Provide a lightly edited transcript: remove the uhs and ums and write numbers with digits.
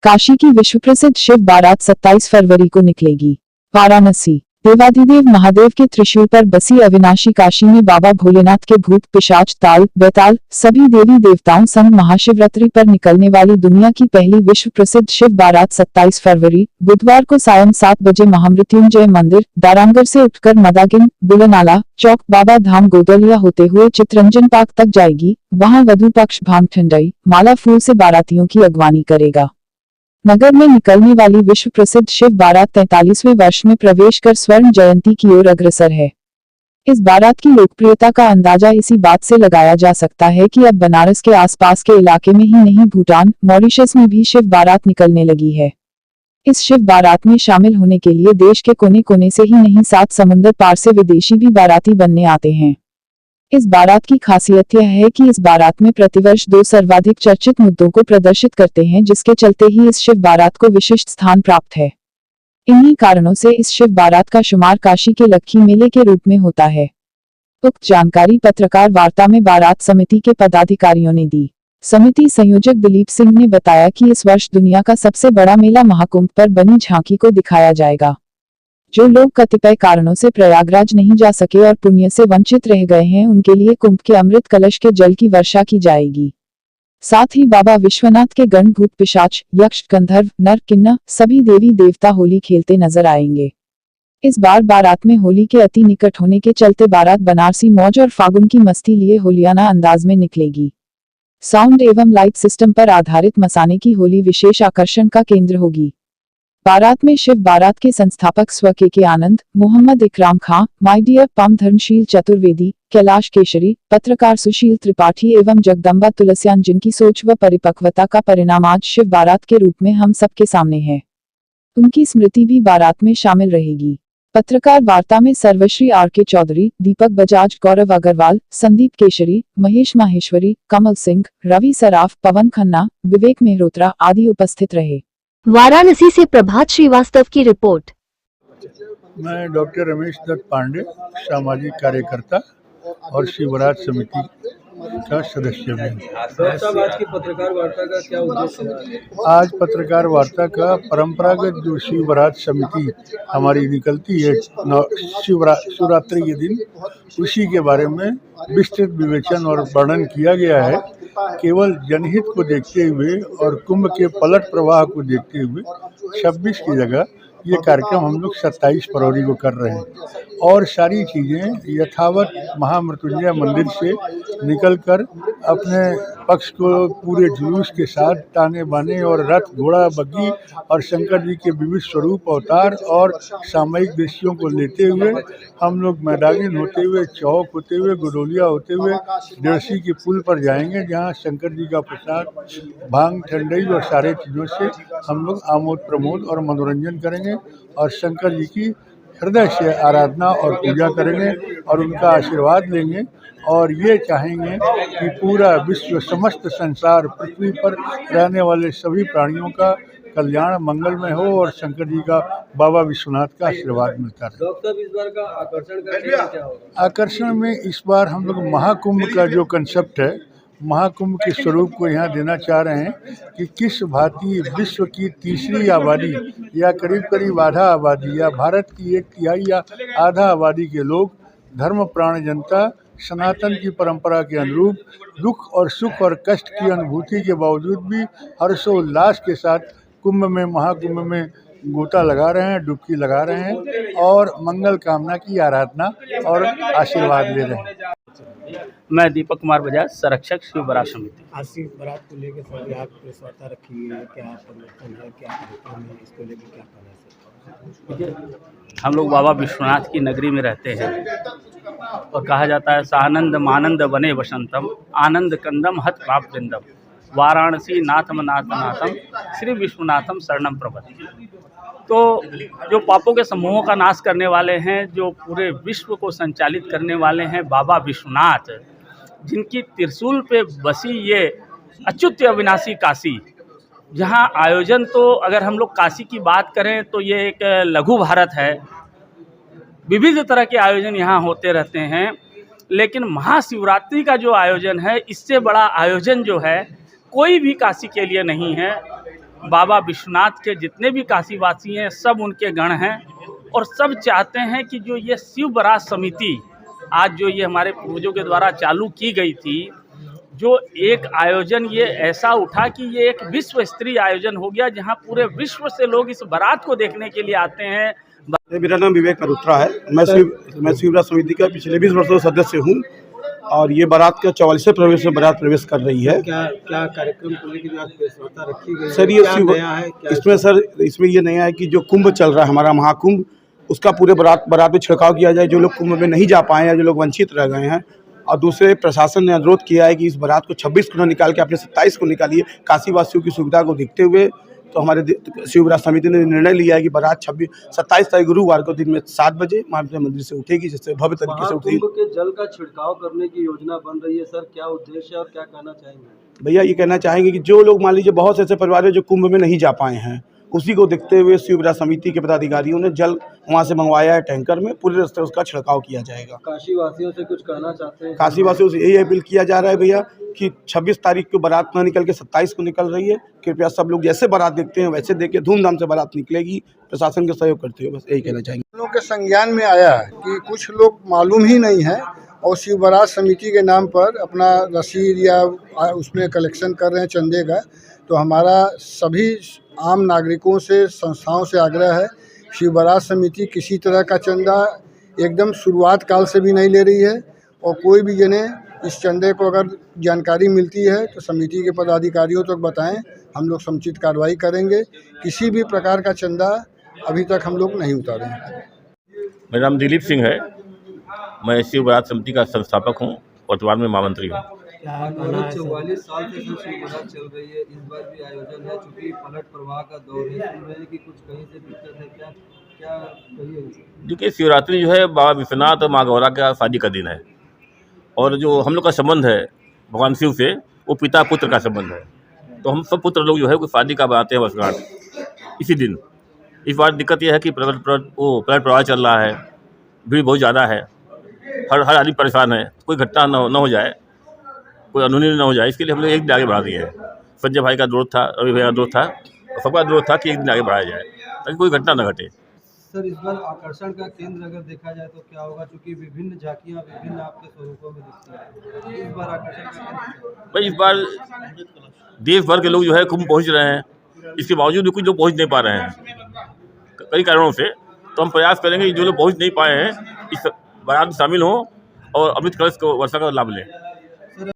काशी की विश्व प्रसिद्ध शिव बारात 27 फरवरी को निकलेगी। वाराणसी। देवाधिदेव महादेव के त्रिशूल पर बसी अविनाशी काशी में बाबा भोलेनाथ के भूत पिशाच ताल बेताल सभी देवी देवताओं संग महाशिवरात्रि पर निकलने वाली दुनिया की पहली विश्व प्रसिद्ध शिव बारात 27 फरवरी बुधवार को सायं 7 बजे महामृत्युंजय मंदिर दारांगढ़ से उठकर मदागिन बुलनाला चौक बाबा धाम गोदलिया होते हुए चितरंजन पार्क तक जाएगी। वहां वधु पक्ष भांग ठंडाई माला फूल से बारातियों की अगवानी करेगा। नगर में निकलने वाली विश्व प्रसिद्ध शिव बारात 43वें वर्ष में प्रवेश कर स्वर्ण जयंती की ओर अग्रसर है। इस बारात की लोकप्रियता का अंदाजा इसी बात से लगाया जा सकता है कि अब बनारस के आसपास के इलाके में ही नहीं भूटान मॉरिशस में भी शिव बारात निकलने लगी है। इस शिव बारात में शामिल होने के लिए देश के कोने कोने से ही नहीं 7 समुंदर पार से विदेशी भी बाराती बनने आते हैं। इस बारात की खासियत यह है कि इस बारात में प्रतिवर्ष 2 सर्वाधिक चर्चित मुद्दों को प्रदर्शित करते हैं, जिसके चलते ही इस शिव बारात को विशिष्ट स्थान प्राप्त है। इन्हीं कारणों से इस शिव बारात का शुमार काशी के लक्खी मेले के रूप में होता है। उक्त जानकारी पत्रकार वार्ता में बारात समिति के पदाधिकारियों ने दी। समिति संयोजक दिलीप सिंह ने बताया कि इस वर्ष दुनिया का सबसे बड़ा मेला महाकुंभ पर बनी झांकी को दिखाया जाएगा। जो लोग कतिपय कारणों से प्रयागराज नहीं जा सके और पुण्य से वंचित रह गए हैं, उनके लिए कुंभ के अमृत कलश के जल की वर्षा की जाएगी। साथ ही बाबा विश्वनाथ के गण भूत पिशाच यक्ष गंधर्व नर किन्नर सभी देवी देवता होली खेलते नजर आएंगे। इस बार बारात में होली के अति निकट होने के चलते बारात बनारसी मौज और फागुन की मस्ती लिए होलियाना अंदाज में निकलेगी। साउंड एवं लाइट सिस्टम पर आधारित मसाने की होली विशेष आकर्षण का केंद्र होगी। बारात में शिव बारात के संस्थापक स्व के आनंद, मोहम्मद इकराम खां, माय डियर पम धर्मशील चतुर्वेदी, कैलाश केशरी, पत्रकार सुशील त्रिपाठी एवं जगदम्बा तुलसियान, जिनकी सोच व परिपक्वता का परिणाम आज शिव बारात के रूप में हम सबके सामने है। उनकी स्मृति भी बारात में शामिल रहेगी। पत्रकार वार्ता में सर्वश्री RK चौधरी, दीपक बजाज, गौरव अग्रवाल, संदीप केशरी, महेश माहेश्वरी, कमल सिंह, रवि सराफ, पवन खन्ना, विवेक मेहरोत्रा आदि उपस्थित रहे। वाराणसी से प्रभात श्रीवास्तव की रिपोर्ट। मैं डॉक्टर रमेश दत्त पांडे, सामाजिक कार्यकर्ता और शिव बारात समिति का सदस्य भी। आज की पत्रकार वार्ता का क्या उद्देश्य है? आज पत्रकार वार्ता का परंपरागत जो शिव बारात समिति हमारी निकलती है शिवरात्रि के दिन, उसी के बारे में विस्तृत विवेचन और वर्णन किया गया है। केवल जनहित को देखते हुए और कुंभ के पलट प्रवाह को देखते हुए 26 की जगह ये कार्यक्रम हम लोग 27 फरवरी को कर रहे हैं और सारी चीज़ें यथावत महामृत्युंजय मंदिर से निकलकर अपने पक्ष को पूरे जुलूस के साथ ताने बाने और रथ घोड़ा बग्गी और शंकर जी के विविध स्वरूप अवतार और सामयिक दृश्यों को लेते हुए हम लोग मैदागिन होते हुए चौक होते हुए गोदलिया होते हुए देवसी के पुल पर जाएंगे, जहाँ शंकर जी का प्रसाद भांग ठंडई और सारे चीज़ों से हम लोग आमोद प्रमोद और मनोरंजन करेंगे और शंकर जी की हृदय से आराधना और पूजा करेंगे और उनका आशीर्वाद लेंगे और ये चाहेंगे कि पूरा विश्व समस्त संसार पृथ्वी पर रहने वाले सभी प्राणियों का कल्याण मंगलमय हो और शंकर जी का बाबा विश्वनाथ का आशीर्वाद मिलता रहे। डॉक्टर साहब, इस बार का आकर्षण का क्या होगा? आकर्षण में इस बार हम लोग महाकुंभ का जो कंसेप्ट है, महाकुंभ के स्वरूप को यहाँ देना चाह रहे हैं कि किस भांति विश्व की तीसरी आबादी या करीब करीब आधा आबादी या भारत की 1/3 या आधा आबादी के लोग धर्म प्राण जनता सनातन की परंपरा के अनुरूप दुख और सुख और कष्ट की अनुभूति के बावजूद भी हर्षोल्लास के साथ कुंभ में महाकुंभ में गोता लगा रहे हैं, डुबकी लगा रहे हैं और मंगल कामना की आराधना और आशीर्वाद ले रहे हैं। मैं दीपक कुमार बजाज, संरक्षक शिव बारात समिति। आज शिव बारात को लेकर सर आप प्रेस वार्ता रखी हुई है, क्या परिवर्तन है, क्या कार्यक्रम है, इसको लेकर क्या कहना है? देखिए, हम लोग बाबा विश्वनाथ की नगरी में रहते हैं और कहा जाता है सानंद मानंद वने वसंतम आनंद कंदम हत पाप वृंदम वाराणसी नाथम नाथ नाथम श्री विश्वनाथम शरणम प्रपद्ये। तो जो पापों के समूहों का नाश करने वाले हैं, जो पूरे विश्व को संचालित करने वाले हैं बाबा विश्वनाथ, जिनकी त्रिशूल पे बसी ये अच्युत अविनाशी काशी, जहां आयोजन तो अगर हम लोग काशी की बात करें तो ये एक लघु भारत है। विविध तरह के आयोजन यहाँ होते रहते हैं, लेकिन महाशिवरात्रि का जो आयोजन है, इससे बड़ा आयोजन जो है कोई भी काशी के लिए नहीं है। बाबा विश्वनाथ के जितने भी काशीवासी हैं सब उनके गण हैं और सब चाहते हैं कि जो ये शिव बारात समिति आज जो ये हमारे पूर्वजों के द्वारा चालू की गई थी, जो एक आयोजन ये ऐसा उठा कि ये एक विश्व स्तरीय आयोजन हो गया जहां पूरे विश्व से लोग इस बारात को देखने के लिए आते हैं। मेरा नाम विवेक मल्होत्रा है। मैं शिव बारात समिति का पिछले 20 वर्षों से सदस्य हूँ और ये बारात का 44वें प्रवेश में बारात प्रवेश कर रही है। क्या क्या कार्यक्रम को लेकर आज व्यवस्था रखी गई सर? ये नया है इसमें सर, इसमें ये नया है कि जो कुंभ चल रहा है हमारा महाकुंभ, उसका पूरे बारात में छिड़काव किया जाए। जो लोग कुंभ में नहीं जा पाए हैं, जो लोग वंचित रह गए हैं, और दूसरे प्रशासन ने अनुरोध किया है कि इस बारात को 26 को न निकाल के अपने 27 को निकालिए। काशीवासियों की सुविधा को देखते हुए तो हमारे शिव बारात समिति ने निर्णय लिया है कि बारात 27 तारीख गुरुवार को दिन में 7 बजे महादेव मंदिर से उठेगी, जिससे भव्य तरीके से उठेगी। के जल का छिड़काव करने की योजना बन रही है सर, क्या उद्देश्य है और क्या कहना चाहेंगे? भैया ये कहना चाहेंगे कि जो लोग मान लीजिए बहुत से ऐसे परिवार है जो कुंभ में नहीं जा पाए हैं, उसी को देखते हुए शिव बारात समिति के पदाधिकारियों ने जल वहाँ से मंगवाया है टैंकर में, पूरे रास्ते उसका छिड़काव किया जाएगा। काशी वासियों से कुछ कहना चाहते हैं? काशी वासियों से यही अपील किया जा रहा है भैया कि 26 तारीख को बारात ना निकल के 27 को निकल रही है। कृपया सब लोग जैसे बारात देखते हैं वैसे देख के धूमधाम से बारात निकलेगी, प्रशासन का सहयोग करते हुए, बस यही कहना चाहेंगे। लोगों के संज्ञान में आया है कि कुछ लोग मालूम ही नहीं है और शिव बारात समिति के नाम पर अपना रसीद या उसमें कलेक्शन कर रहे हैं चंदे का। तो हमारा सभी आम नागरिकों से, संस्थाओं से आग्रह है, शिव बारात समिति किसी तरह का चंदा एकदम शुरुआत काल से भी नहीं ले रही है और कोई भी जने इस चंदे को अगर जानकारी मिलती है तो समिति के पदाधिकारियों तक बताएं, हम लोग समुचित कार्रवाई करेंगे। किसी भी प्रकार का चंदा अभी तक हम लोग नहीं उतारे हैं। मेरा नाम दिलीप सिंह है। मैं शिव बारात समिति का संस्थापक हूँ, वर्तमान में महामंत्री हूँ। 44 साल से शिव बारात चल रही है, इस बार भी आयोजन है, चूँकि पलट प्रवाह का दौर है, सुन रहे हैं कि कुछ कहीं से दिक्कत है, क्या क्या कहिए? देखिए, शिवरात्रि जो है बाबा विश्वनाथ और माँ गौरा का शादी का दिन है और जो हम लोग का संबंध है भगवान शिव से, वो पिता पुत्र का संबंध है। तो हम सब पुत्र लोग जो है कोई शादी का बनाते हैं वर्षगांठ इसी दिन। इस बार दिक्कत यह है कि पलट प्रवाह चल रहा है, भीड़ बहुत ज़्यादा है, हर आदमी परेशान है, कोई घटना न हो जाए, कोई अनहोनी न हो जाए, इसके लिए हम लोग एक दिन आगे बढ़ा दिए हैं। संजय भाई का अनुरोध था, रवि भाई का अनुरोध था और सबका अनुरोध था कि एक दिन आगे बढ़ाया जाए ताकि कोई घटना न घटे। सर, इस बार आकर्षण का केंद्र अगर देखा जाए तो क्या होगा, क्योंकि विभिन्न झांकियाँ विभिन्न आपके स्वरूपों में दिखती है, इस बार आकर्षण का भाई इस बार देश भर के लोग जो है कुंभ पहुँच रहे हैं, इसके बावजूद भी कुछ लोग पहुँच नहीं पा रहे हैं कई कारणों से। तो हम प्रयास करेंगे कि जो लोग पहुँच नहीं पाए हैं इस बारात में शामिल हों और अमृत कलश को वर्षा का लाभ लें।